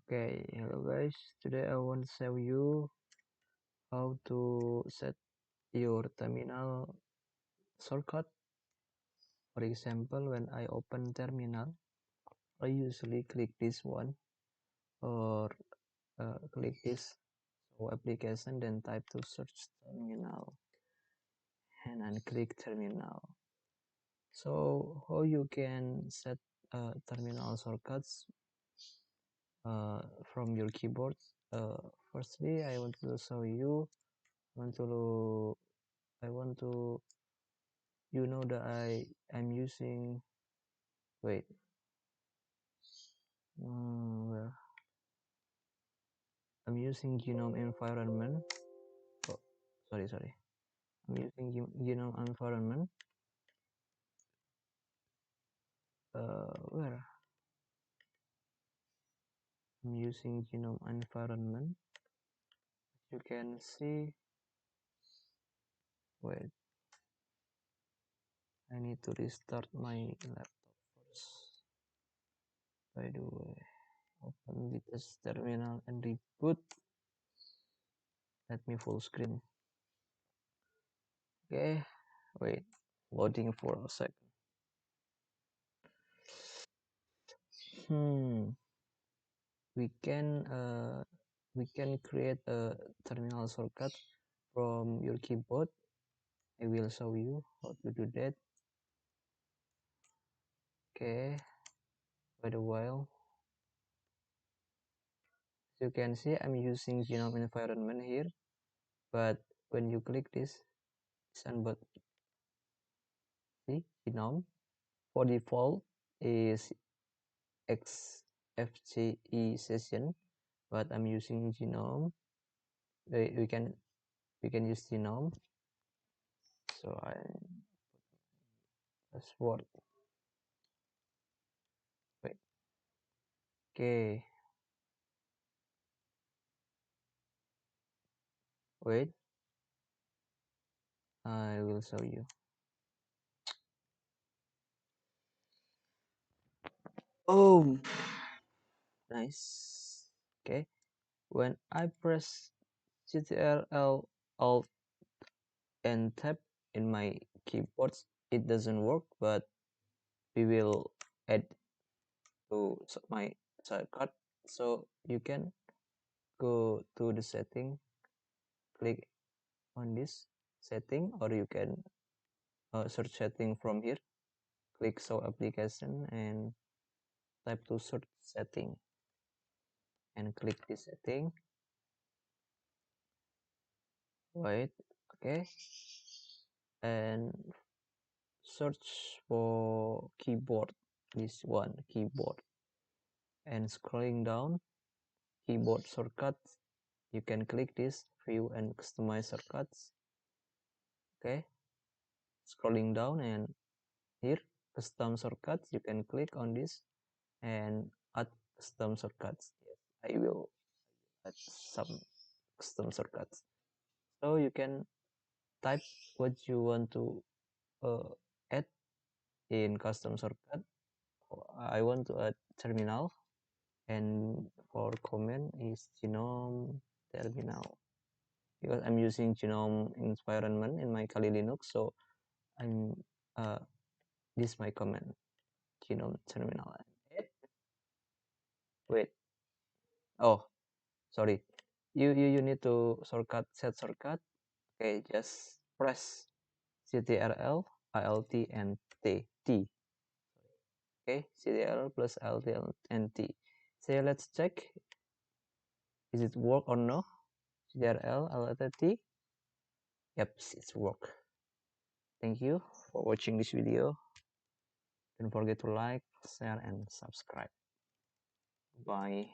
Okay, hello guys. Today I want to show you how to set your terminal shortcut. For example, when I open terminal, I usually click this one or click this application, then type to search terminal and then click terminal. So how you can set terminal shortcuts from your keyboard? Firstly, I want to show you. I want to you know that I'm using wait well, I'm using Gnome environment. Oh, sorry, I'm using Gnome environment. Where I'm using Gnome environment, you can see. Wait, I need to restart my laptop first. By the way, open this terminal and reboot. Let me full screen. Okay, wait, loading for a second. we can create a terminal shortcut from your keyboard. I will show you how to do that. Okay, by the while, as you can see, I'm using Gnome environment here, but when you click this but see Gnome for default is XFCE session, but I'm using Gnome. We can use Gnome, so I password. Wait, okay, wait, I will show you. Oh, nice. Okay, when I press Ctrl Alt and Tab in my keyboard, it doesn't work, but we will add to my shortcut. So you can go to the setting, click on this setting, or you can search setting from here. Click show application and type to search setting and click this setting. Wait, okay, and search for keyboard, this one keyboard, and scrolling down keyboard shortcuts, you can click this view and customize shortcuts. Okay, scrolling down and here custom shortcuts, you can click on this and add custom shortcuts. Yes, I will add some custom shortcuts, so you can type what you want to add in custom shortcut. I want to add terminal, and for comment is Gnome terminal, because I'm using Gnome environment in my Kali Linux, so I'm this my comment Gnome terminal. Wait, oh sorry, you need to set shortcut. Okay, just press Ctrl Alt and T. Okay, Ctrl plus Alt and T. So let's check, is it work or no? Ctrl Alt T. Yep, it's work. Thank you for watching this video. Don't forget to like, share, and subscribe. Bye.